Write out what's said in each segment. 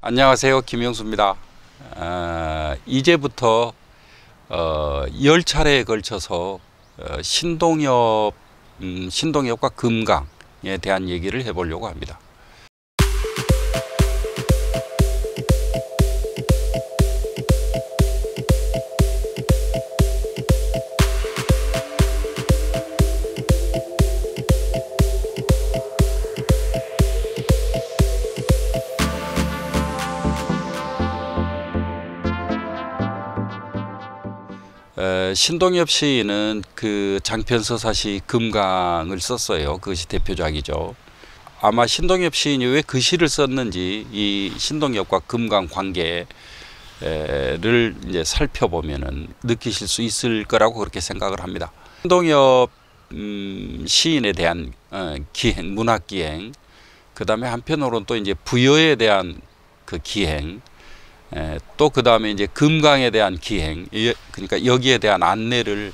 안녕하세요, 김영수입니다. 이제부터 10차례에 걸쳐서 신동엽과 금강에 대한 얘기를 해보려고 합니다. 신동엽 시인은 그 장편서사시 금강을 썼어요. 그것이 대표작이죠. 아마 신동엽 시인이 왜 그 시를 썼는지 이 신동엽과 금강 관계를 이제 살펴보면은 느끼실 수 있을 거라고 그렇게 생각을 합니다. 신동엽 시인에 대한 기행, 문학 기행, 그 다음에 한편으로는 또 이제 부여에 대한 그 기행, 또 그 다음에 이제 금강에 대한 기행, 그러니까 여기에 대한 안내를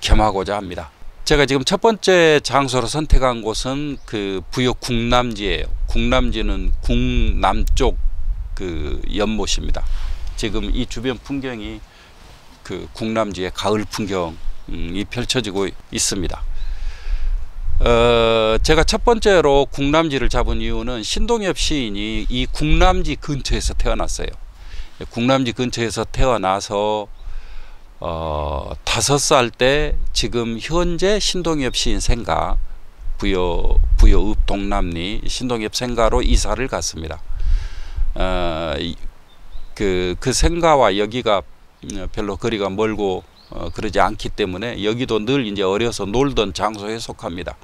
겸하고자 합니다. 제가 지금 첫 번째 장소로 선택한 곳은 그 부여 국남지예요. 국남지는 국남쪽 그 연못입니다. 지금 이 주변 풍경이 그 국남지의 가을 풍경이 펼쳐지고 있습니다. 제가 첫 번째로 국남지를 잡은 이유는 신동엽 시인이 이 국남지 근처에서 태어났어요. 국남지 근처에서 태어나서 5살 때 지금 현재 신동엽 시인 생가 부여읍 동남리 신동엽 생가로 이사를 갔습니다. 그 생가와 여기가 별로 거리가 멀고 그러지 않기 때문에 여기도 늘 이제 어려서 놀던 장소에 속합니다.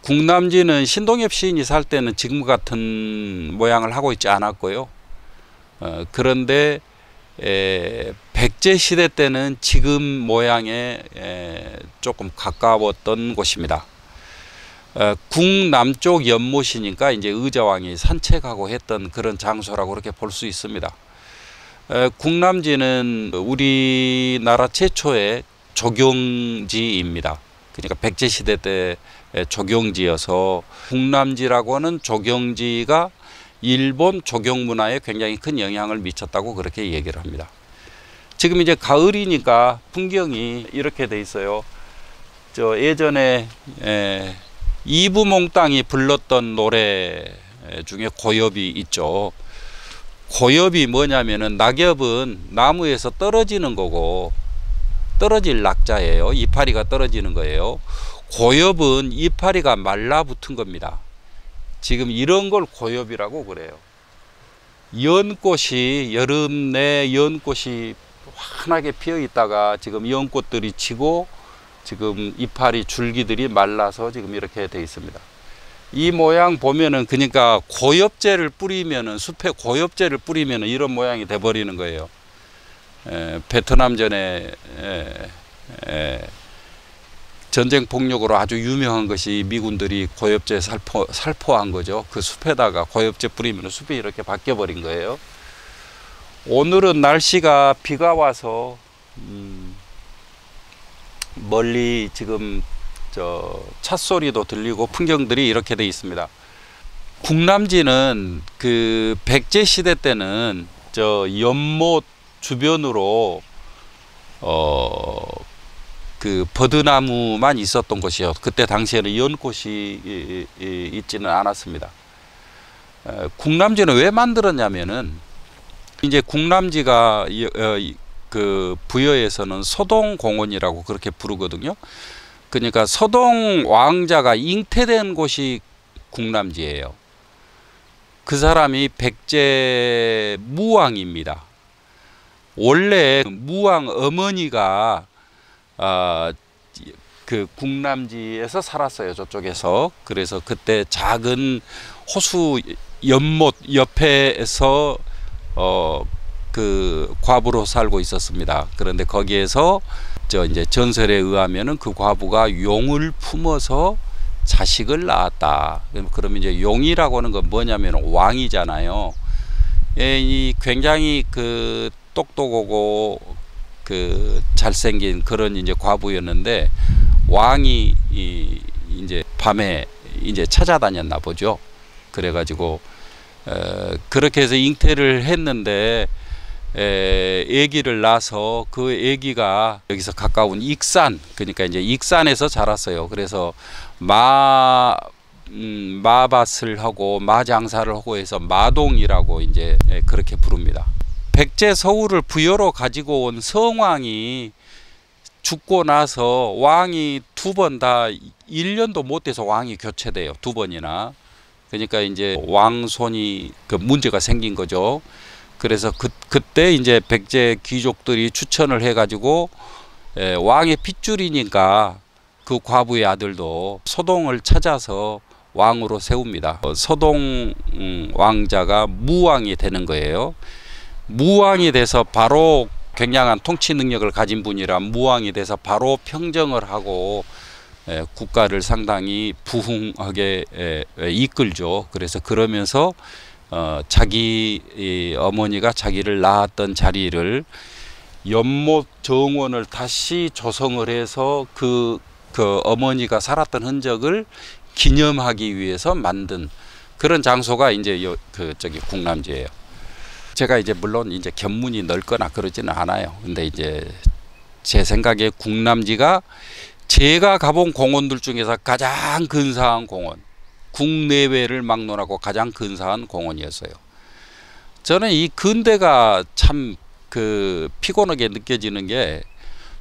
국남지는 신동엽 시인이 살 때는 지금 같은 모양을 하고 있지 않았고요. 그런데 백제 시대 때는 지금 모양에 조금 가까웠던 곳입니다. 국남쪽 연못이니까 이제 의자왕이 산책하고 했던 그런 장소라고 그렇게 볼 수 있습니다. 국남지는 우리나라 최초의 조경지입니다. 그러니까 백제 시대 때 조경지여서 국남지라고 하는 조경지가 일본 조경 문화에 굉장히 큰 영향을 미쳤다고 그렇게 얘기를 합니다. 지금 이제 가을이니까 풍경이 이렇게 돼 있어요. 저 예전에 이부몽땅이 불렀던 노래 중에 고엽이 있죠. 고엽이 뭐냐면은 낙엽은 나무에서 떨어지는 거고 떨어질 낙자예요. 이파리가 떨어지는 거예요. 고엽은 이파리가 말라붙은 겁니다. 지금 이런 걸 고엽이라고 그래요. 연꽃이 여름 내 연꽃이 환하게 피어 있다가 지금 연꽃들이 지고 지금 이파리 줄기들이 말라서 지금 이렇게 돼 있습니다. 이 모양 보면은 그러니까 고엽제를 뿌리면은 숲에 고엽제를 뿌리면은 이런 모양이 돼 버리는 거예요. 베트남전에 전쟁 폭력으로 아주 유명한 것이 미군들이 고엽제 살포한 거죠. 그 숲에다가 고엽제 뿌리면 숲이 이렇게 바뀌어 버린 거예요. 오늘은 날씨가 비가 와서 멀리 지금 저 찻소리도 들리고 풍경들이 이렇게 돼 있습니다. 국남지는 그 백제 시대 때는 저 연못 주변으로 그 버드나무만 있었던 곳이요. 그때 당시에는 연꽃이 있지는 않았습니다. 국남지는 왜 만들었냐면은 이제 국남지가 그 부여에서는 소동공원이라고 그렇게 부르거든요. 그러니까 소동 왕자가 잉태된 곳이 국남지예요. 그 사람이 백제 무왕입니다. 원래 무왕 어머니가 그 국남지에서 살았어요. 저쪽에서. 그래서 그때 작은 호수 연못 옆에서 그 과부로 살고 있었습니다. 그런데 거기에서 이제 전설에 의하면은 그 과부가 용을 품어서 자식을 낳았다. 그러면 이제 용이라고 하는 건 뭐냐면 왕이잖아요. 이 굉장히 그 똑똑하고 그 잘생긴 그런 이제 과부였는데 왕이 이제 밤에 이제 찾아다녔나 보죠. 그래가지고 그렇게 해서 잉태를 했는데 아기를 낳아서 그 아기가 여기서 가까운 익산, 그러니까 이제 익산에서 자랐어요. 그래서 마밭을 하고 마장사를 하고 해서 마동이라고 이제 그렇게 부릅니다. 백제 서울을 부여로 가지고 온 성왕이 죽고 나서 왕이 두 번 다 1년도 못 돼서 왕이 교체돼요. 두 번이나. 그러니까 이제 왕손이 그 문제가 생긴 거죠. 그래서 그때 이제 백제 귀족들이 추천을 해가지고 왕의 핏줄이니까 그 과부의 아들도 소동을 찾아서 왕으로 세웁니다. 소동 왕자가 무왕이 되는 거예요. 무왕이 돼서 바로 굉장한 통치 능력을 가진 분이라 무왕이 돼서 바로 평정을 하고 국가를 상당히 부흥하게 이끌죠. 그래서 그러면서 자기 어머니가 자기를 낳았던 자리를 연못 정원을 다시 조성을 해서 그 어머니가 살았던 흔적을 기념하기 위해서 만든 그런 장소가 이제 저기 국남지예요. 제가 이제 물론 이제 견문이 넓거나 그러지는 않아요. 근데 이제 제 생각에 국남지가 제가 가본 공원들 중에서 가장 근사한 공원, 국내외를 막론하고 가장 근사한 공원이었어요. 저는 이 근대가 참 피곤하게 느껴지는 게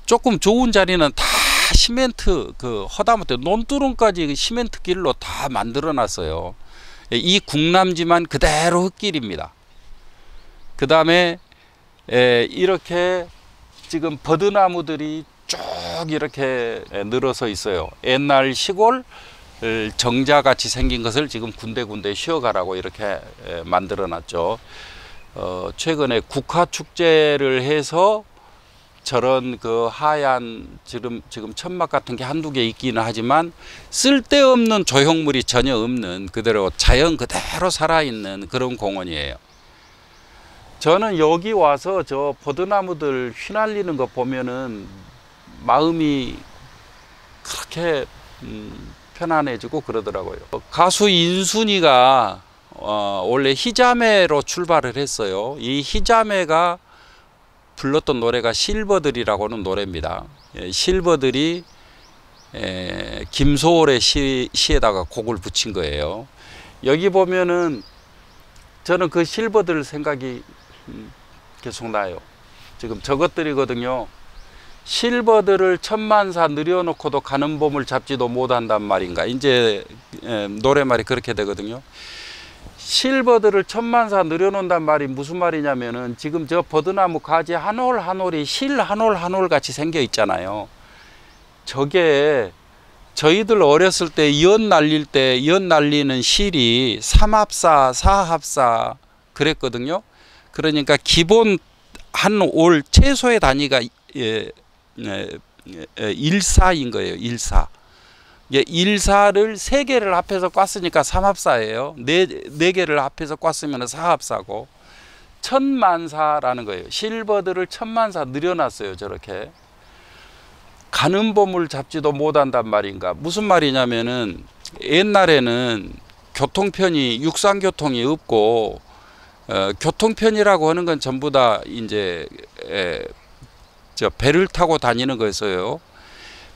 조금 좋은 자리는 다 시멘트 허다못해 논두렁까지 시멘트 길로 다 만들어 놨어요. 이 국남지만 그대로 흙길입니다. 그 다음에 이렇게 지금 버드나무들이 쭉 이렇게 늘어서 있어요. 옛날 시골 정자같이 생긴 것을 지금 군데군데 쉬어가라고 이렇게 만들어 놨죠. 최근에 국화축제를 해서 저런 하얀 지금 천막 같은 게 한두 개 있기는 하지만 쓸데없는 조형물이 전혀 없는 그대로 자연 그대로 살아있는 그런 공원이에요. 저는 여기 와서 저 버드나무들 휘날리는 거 보면은 마음이 그렇게 편안해지고 그러더라고요. 가수 인순이가 원래 희자매로 출발을 했어요. 이 희자매가 불렀던 노래가 실버들이라고는 노래입니다. 실버들이 김소월의 시에다가 곡을 붙인 거예요. 여기 보면은 저는 그 실버들 생각이 계속 나요. 지금 저것들이거든요. 실버들을 천만사 늘여놓고도 가는 봄을 잡지도 못한단 말인가. 이제 노래말이 그렇게 되거든요. 실버들을 천만사 늘여놓는단 말이 무슨 말이냐면은 지금 저 버드나무 가지 한 올 한 올이 실 한 올 한 올 같이 생겨 있잖아요. 저게 저희들 어렸을 때 연 날리는 실이 삼합사, 사합사 그랬거든요. 그러니까 기본 한 올 최소의 단위가 일사인 거예요. 일사. 일사를 세 개를 합해서 꽈으니까 삼합사예요. 네 개를 합해서 꽈으면 사합사고 천만사라는 거예요. 실버들을 천만사 늘여놨어요. 저렇게. 가는 봄을 잡지도 못한단 말인가. 무슨 말이냐면은 옛날에는 교통편이 육상교통이 없고 교통편이라고 하는 건 전부 다 이제 저 배를 타고 다니는 거였어요.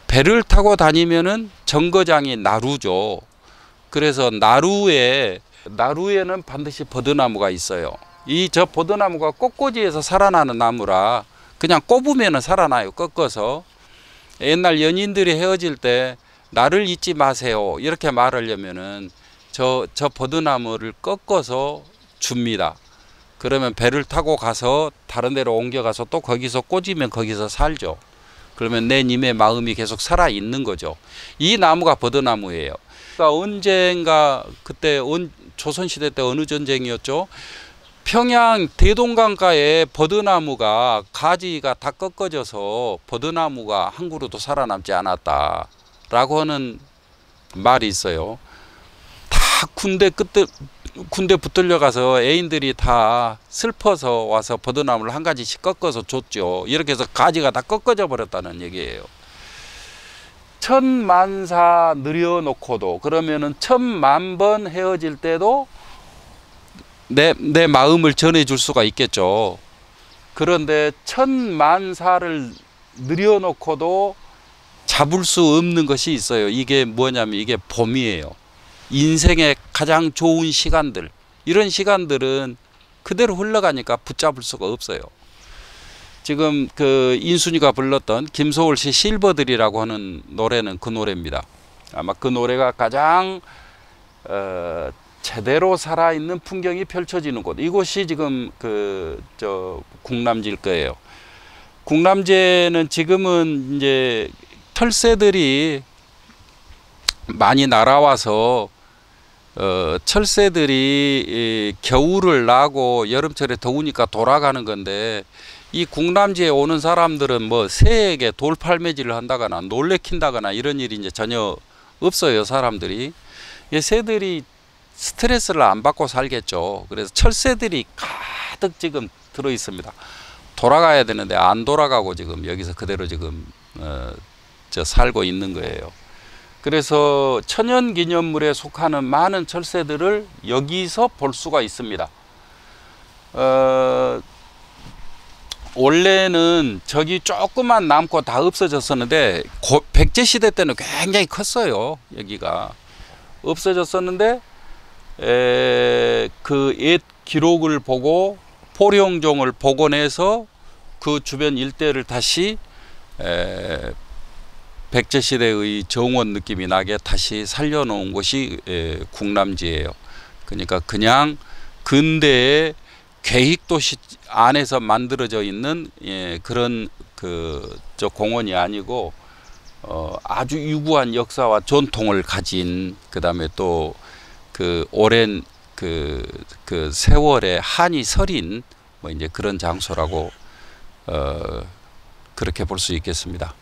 배를 타고 다니면은 정거장이 나루죠. 그래서 나루에는 반드시 버드나무가 있어요. 저 버드나무가 꽃꽂이에서 살아나는 나무라 그냥 꼽으면은 살아나요. 꺾어서. 옛날 연인들이 헤어질 때 나를 잊지 마세요 이렇게 말하려면은 저 버드나무를 꺾어서 줍니다. 그러면 배를 타고 가서 다른 데로 옮겨가서 또 거기서 꽂으면 거기서 살죠. 그러면 내 님의 마음이 계속 살아있는 거죠. 이 나무가 버드나무예요. 그러니까 언젠가 그때 조선시대 때 어느 전쟁이었죠. 평양 대동강가에 버드나무가 가지가 다 꺾어져서 버드나무가 한 그루도 살아남지 않았다라고 하는 말이 있어요. 다 군대 붙들려 가서 애인들이 다 슬퍼서 와서 버드나무를 한 가지씩 꺾어서 줬죠. 이렇게 해서 가지가 다 꺾어져 버렸다는 얘기예요. 천만사 늘여놓고도 그러면은 천만 번 헤어질 때도 내 마음을 전해줄 수가 있겠죠. 그런데 천만사를 늘여놓고도 잡을 수 없는 것이 있어요. 이게 뭐냐면 이게 봄이에요. 인생의 가장 좋은 시간들, 이런 시간들은 그대로 흘러가니까 붙잡을 수가 없어요. 지금 그 인순이가 불렀던 김소월 씨 실버들이라고 하는 노래는 그 노래입니다. 아마 그 노래가 가장 제대로 살아있는 풍경이 펼쳐지는 곳, 이곳이 지금 국람지일 거예요. 국람지에는 지금은 이제 철새들이 많이 날아와서 철새들이 겨울을 나고 여름철에 더우니까 돌아가는 건데, 이 국람지에 오는 사람들은 뭐 새에게 돌팔매질을 한다거나 놀래킨다거나 이런 일이 이제 전혀 없어요. 사람들이 새들이 스트레스를 안 받고 살겠죠. 그래서 철새들이 가득 지금 들어 있습니다. 돌아가야 되는데 안 돌아가고 지금 여기서 그대로 지금 살고 있는 거예요. 그래서 천연기념물에 속하는 많은 철새들을 여기서 볼 수가 있습니다. 원래는 저기 조금만 남고 다 없어졌었는데 백제시대 때는 굉장히 컸어요. 여기가 없어졌었는데 그 옛 기록을 보고 포룡종을 복원해서 그 주변 일대를 다시 백제시대의 정원 느낌이 나게 다시 살려놓은 곳이 국람지예요. 그러니까 그냥 근대의 계획도시 안에서 만들어져 있는 그런 공원이 아니고 아주 유구한 역사와 전통을 가진, 그다음에 또 그 오랜 그 세월의 한이 서린 뭐 이제 그런 장소라고 그렇게 볼 수 있겠습니다.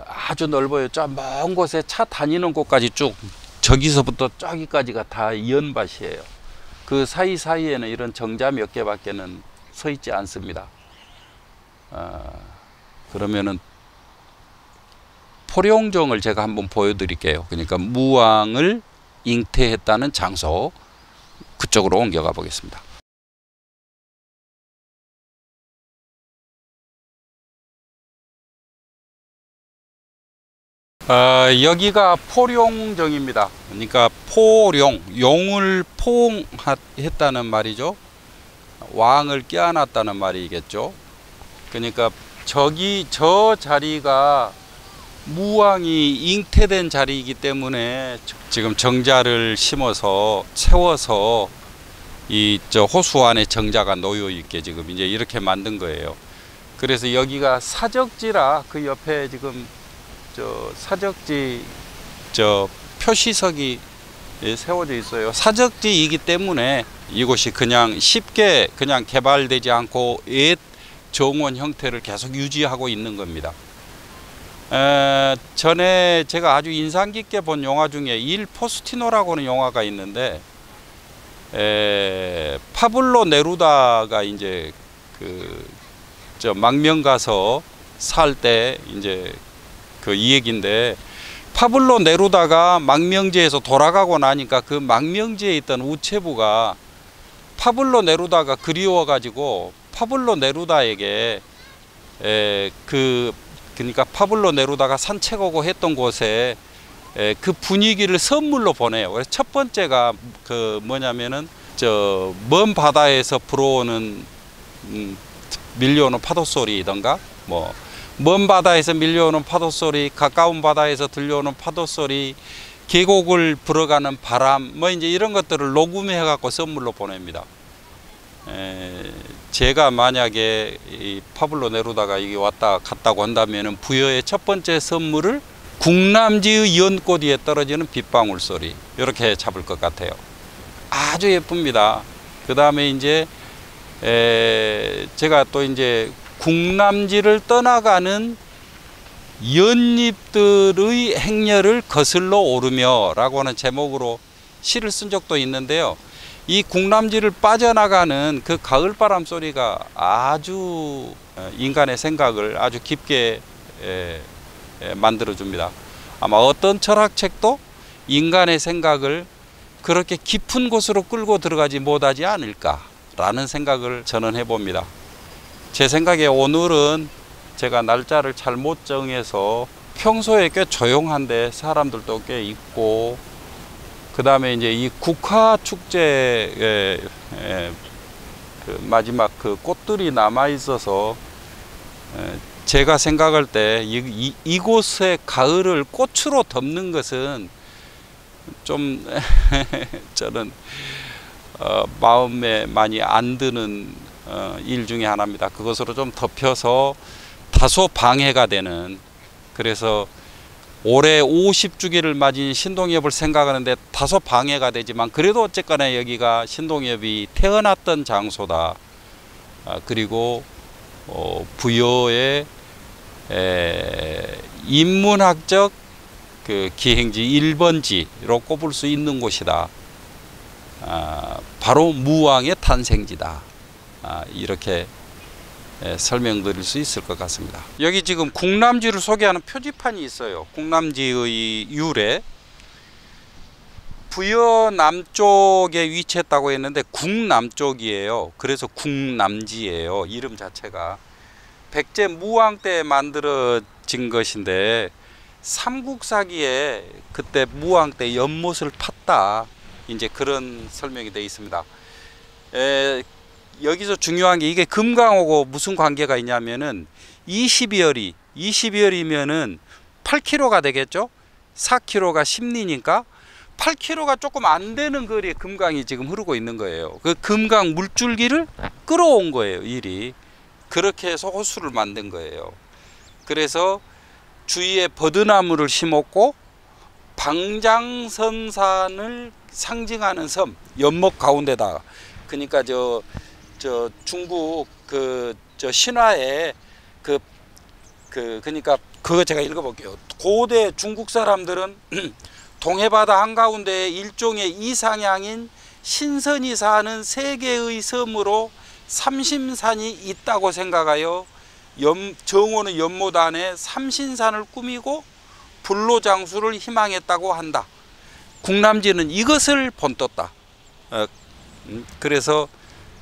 아주 넓어요. 저 먼 곳에 차 다니는 곳까지 쭉, 저기서부터 저기까지가 다 이연밭이에요. 그 사이사이에는 이런 정자 몇 개밖에는 서 있지 않습니다. 그러면은 포룡정을 제가 한번 보여드릴게요. 그러니까 무왕을 잉태했다는 장소, 그쪽으로 옮겨가 보겠습니다. 여기가 포룡정입니다. 그러니까 포룡, 용을 포옹했다는 말이죠. 왕을 껴안았다는 말이겠죠. 그러니까 저 자리가 무왕이 잉태된 자리이기 때문에 지금 정자를 심어서 채워서 저 호수 안에 정자가 놓여 있게 지금 이제 이렇게 만든 거예요. 그래서 여기가 사적지라 그 옆에 지금 사적지 표시석이 세워져 있어요. 사적지이기 때문에 이곳이 그냥 쉽게 그냥 개발되지 않고 옛 정원 형태를 계속 유지하고 있는 겁니다. 전에 제가 아주 인상 깊게 본 영화 중에 일 포스티노라고 하는 영화가 있는데, 파블로 네루다가 이제 망명 가서 살 때 이제 이 얘기인데, 파블로 네루다가 망명지에서 돌아가고 나니까 그 망명지에 있던 우체부가 파블로 네루다가 그리워 가지고 파블로 네루다에게 그러니까 파블로 네루다가 산책하고 했던 곳에 그 분위기를 선물로 보내요. 그래서 첫 번째가 뭐냐면은 먼 바다에서 불어오는 밀려오는 파도 소리던가, 뭐 먼 바다에서 밀려오는 파도 소리, 가까운 바다에서 들려오는 파도 소리, 계곡을 불어가는 바람, 뭐 이제 이런 것들을 녹음해 갖고 선물로 보냅니다. 제가 만약에 이 파블로 네루다가 여기 왔다 갔다고 한다면은 부여의 첫 번째 선물을 국람지의 연꽃 위에 떨어지는 빗방울 소리, 이렇게 잡을 것 같아요. 아주 예쁩니다. 그 다음에 이제 제가 또 이제 국람지를 떠나가는 연잎들의 행렬을 거슬러 오르며 라고 하는 제목으로 시를 쓴 적도 있는데요. 이 국람지를 빠져나가는 그 가을바람 소리가 아주 인간의 생각을 아주 깊게 만들어줍니다. 아마 어떤 철학책도 인간의 생각을 그렇게 깊은 곳으로 끌고 들어가지 못하지 않을까라는 생각을 저는 해봅니다. 제 생각에 오늘은 제가 날짜를 잘못 정해서 평소에 꽤 조용한데 사람들도 꽤 있고, 그 다음에 이제 이 국화 축제에 그 마지막 그 꽃들이 남아 있어서 제가 생각할 때 이곳의 가을을 꽃으로 덮는 것은 좀 저는 마음에 많이 안 드는 일 중에 하나입니다. 그것으로 좀 덮여서 다소 방해가 되는, 그래서 올해 50주기를 맞은 신동엽을 생각하는데 다소 방해가 되지만, 그래도 어쨌거나 여기가 신동엽이 태어났던 장소다. 그리고 부여의 인문학적 그 기행지 1번지로 꼽을 수 있는 곳이다. 바로 무왕의 탄생지다. 이렇게 설명드릴 수 있을 것 같습니다. 여기 지금 국남지를 소개하는 표지판이 있어요. 국남지의 유래, 부여 남쪽에 위치했다고 했는데 국남쪽이에요. 그래서 국남지예요. 이름 자체가 백제 무왕 때 만들어진 것인데, 삼국사기에 그때 무왕 때 연못을 팠다, 이제 그런 설명이 되어 있습니다. 여기서 중요한 게, 이게 금강하고 무슨 관계가 있냐면은 22열이면은 8km가 되겠죠. 4km가 10리니까 8km가 조금 안 되는 거리에 금강이 지금 흐르고 있는 거예요. 그 금강 물줄기를 끌어온 거예요, 일이. 그렇게 해서 호수를 만든 거예요. 그래서 주위에 버드나무를 심었고, 방장선산을 상징하는 섬, 연못 가운데다가, 그러니까 저 중국 저 신화에 그러니까 그거 제가 읽어볼게요. 고대 중국 사람들은 동해바다 한가운데에 일종의 이상향인 신선이 사는 세 개의 섬으로 삼심산이 있다고 생각하여 정오는 연못 안에 삼신산을 꾸미고 불로장수를 희망했다고 한다. 국남지는 이것을 본떴다. 그래서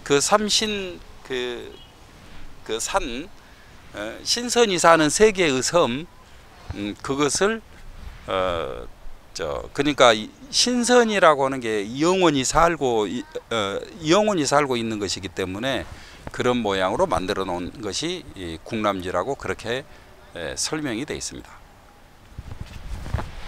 그 삼신 그 산, 신선이 사는 세 개의 섬, 그것을 그러니까 신선이라고 하는 게 영원히 살고 있는 것이기 때문에 그런 모양으로 만들어 놓은 것이 이 국남지라고 그렇게 설명이 되어 있습니다.